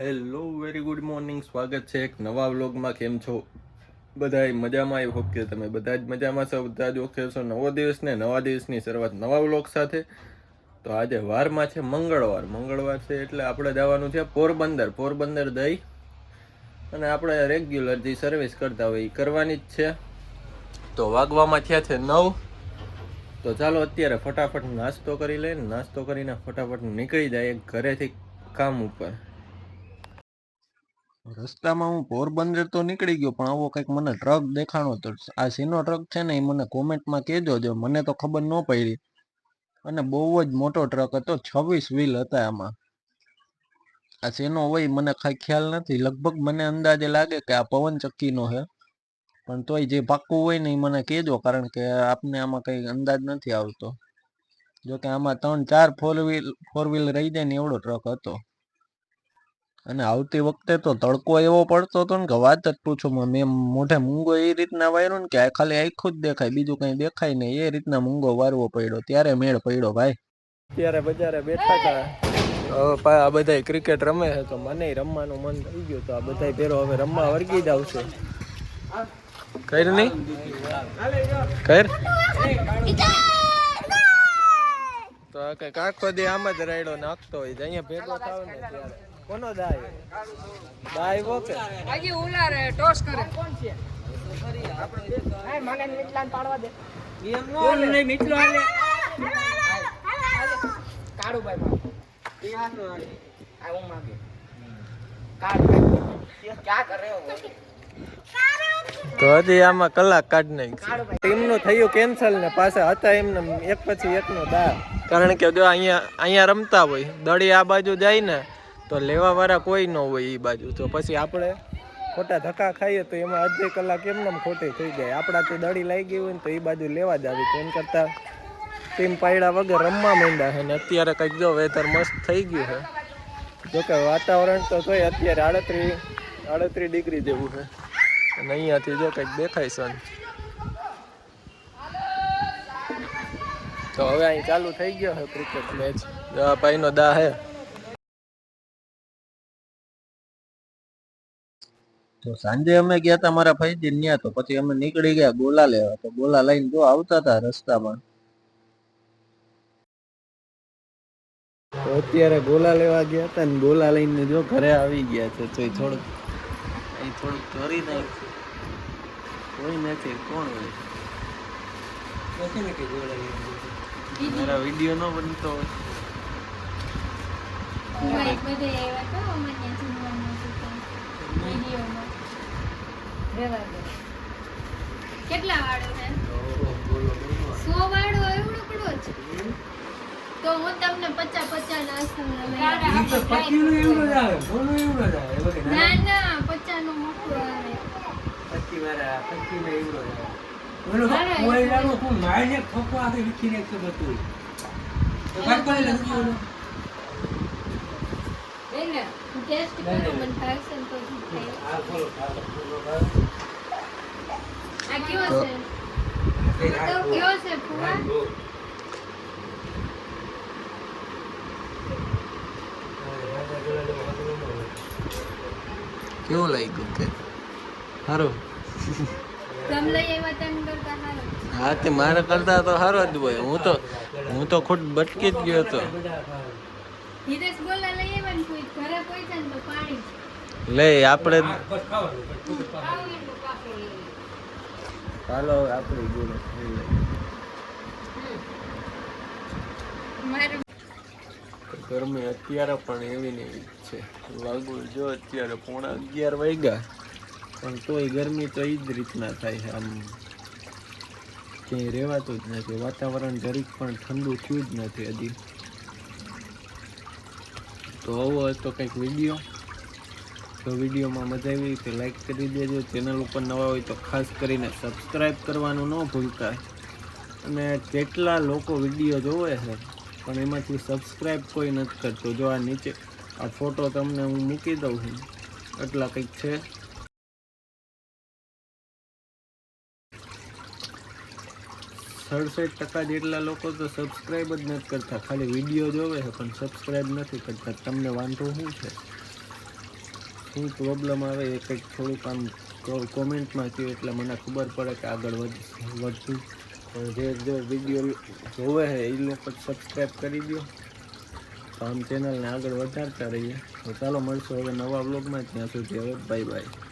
Hello very good morning, સ્વાગત છે એક નવા વ્લોગમાં. કેમ છો બધા? મજામાં? આઈ હોપ કે તમે બધા જ મજામાં છો, બધા જ ઓકે છો. નવો દિવસ ને નવા દિવસની શરૂઆત નવા વ્લોગ સાથે. તો આજે વારમાં છે મંગળવાર છે એટલે આપણે જવાનું છે પોરબંદર દઈ અને આપણે રેગ્યુલર જે સર્વિસ કરતા હોય એ કરવાની જ છે. તો વાગવામાં થયા છે 9. તો ચાલો અત્યારે ફટાફટ નાસ્તો કરી લઈને નાસ્તો કરીને ફટાફટ નીકળી જાય ઘરેથી કામ ઉપર. રસ્તામાં હું પોરબંદર તો નીકળી ગયો, પણ આવો કંઈક મને ટ્રક દેખાણો. તો આ શીનો ટ્રક છે ને એ મને કોમેન્ટમાં કહેજો, જો મને તો ખબર ન પડી. અને બહુ જ મોટો ટ્રક હતો, 26 વ્હીલ હતા આમાં. આ શેનો હોય મને કઈ ખ્યાલ નથી, લગભગ મને અંદાજે લાગે કે આ પવન ચક્કીનો છે. પણ તોય જે પાક્કું હોય ને એ મને કહેજો, કારણ કે આપને આમાં કઈ અંદાજ નથી આવતો. જોકે આમાં 3-4 ફોર વ્હીલ રહી જાય ને એવડો ટ્રક હતો. અને આવતી વખતે તો તડકો એવો પડતો હતો ને કે વાત જ પૂછો. મેં મોઢે મૂંગો એ રીતના વાર્યો ને કે ખાલી આખું જ દેખાય, બીજું કઈ દેખાય નહીં. એ રીતના મૂંગો વારવો પડ્યો, ત્યારે મેળ પડ્યો ભાઈ. ત્યારે બજારે બેઠા હતા, આ બધા ક્રિકેટ રમે છે તો મને રમવાનું મન થઈ ગયું. તો આ બધા ભેરો હવે રમવા વર્ગી જ આવશે. કર નહીં કર તો કઈક આખો દી આમ જ રાયડો નાખતો હોય. અહીંયા ભેગો થાવ ને ત્યારે કોનો દાય ઓકે આજી ઉલા રે ટોસ કરે કોણ છે? એ મને મિટલાન પાડવા દે. એમ નો નહીં મિટલો આલે કાળુ ભાઈ માં એ આનો આ હું માંગે કાળુ ક્યાં કરે હો. તો હજી આમાં કલાક કાઢ નાખી. ટીમનું થયું કેન્સલ ને પાછા હતા એમને એક પછી એકનો દા. કારણ કે જો અહીંયા રમતા હોય, દડી આ બાજુ જાય ને તો લેવા વાળા કોઈ ન હોય એ બાજુ. તો પછી આપણે ખોટા ધક્કા ખાઈએ તો એમાં અડધી કલાક એમને ખોટી થઈ જાય. આપણાથી દડી લાગી હોય ને તો એ બાજુ લેવા જ આવી. તેમ કરતાં ટીમ પાયડા વગર રમવા માંડ્યા છે. ને અત્યારે કંઈક જો વેધર મસ્ત થઈ ગયું છે. જોકે વાતાવરણ તો તોય અત્યારે 38 ડિગ્રી જેવું છે. અને અહીંયાથી જો કંઈક દેખાય છે. તો હવે અહીં ચાલુ થઈ ગયો છે ક્રિકેટ મેચ. ભાઈનો દા હે. તો સાંજે અમે ગયા હતા મારા ભાઈજી ન્યા. તો પછી અમે નીકળી ગયા ગોલા લેવા. તો ગોલા લઈને જો આવતા હતા રસ્તામાં. તો અત્યારે ગોલા લેવા ગયા હતા ને ગોલા લઈને જો ઘરે આવી ગયા છે. તો થોડુંક કરી નાખ્યું. કોઈ નથી, કોણ હોય? મારા વિડીયો નો બનતો હોય. કેટલા વાળો છે? 100 વાળો એવડો પડો છે. તો હું તમને 50 નાસ્તો ના ના 50 નો મોટો આવે. 25 વાળા 25 ને એવડો આવે. ઓલો કોઈ લાનો તું માઈને ખોખો આખે વિખીને એક બધું તો કાટ કરી લે ઓલો એને ટેસ્ટ કરો મને ફાક્શન તો આ બોલો આ કેવો છે? તો કેવો છે ફુવા? કેવું લાગ્યું કે સારું? તમ લઈ આવ્યા તેમ કરતા સારું. હા, તે મારા કરતા તો સારો જ હોય. હું તો ખુદ બટકી જ ગયો હતો. હિરેશ બોલા લઈ આવ્યા ને કોઈ ઘરે કોઈ છે ને તો પાણી લે આપણે બસ ખાવાનું હાલો આપણે બોલો. મારું ગરમી અત્યારે પણ એવી ને એવી છે. વાગુ જો અત્યારે 11:15 વાગ્યા, પણ તોય ગરમી તો એ જ રીતના થાય છે. આમ ક્યાંય રહેવાતું જ નથી. વાતાવરણ જરીક પણ ઠંડુ થયું જ નથી હજી. તો આવો તો કંઈક વિડીયો. તો વિડીયોમાં મજા આવી તો લાઈક કરી દેજો. ચેનલ ઉપર નવા હોય તો ખાસ કરીને સબસ્ક્રાઈબ કરવાનું ન ભૂલતા. અને કેટલા લોકો વિડીયો જોવે છે પણ એમાંથી સબસ્ક્રાઈબ કોઈ નથી કરતો. જો આ નીચે આ ફોટો તમને હું મૂકી દઉં છું, એટલા કંઈક છે. 67% જેટલા લોકો તો સબસ્ક્રાઈબ જ નથી કરતા, ખાલી વિડીયો જોવે છે પણ સબસ્ક્રાઈબ નથી કરતા. તમને વાંધો શું છે? શું પ્રોબ્લેમ આવે એ કંઈક થોડુંક આમ કોમેન્ટમાં કહો એટલે મને ખબર પડે કે આગળ વધશું. પણ જે વિડીયો જોવે છે એ લોકો સબસ્ક્રાઈબ કરી દો તો આમ ચેનલને આગળ વધારતા રહીએ. તો ચાલો મળશું હવે નવા વ્લોગમાં. ત્યાં સુધી હવે બાય બાય.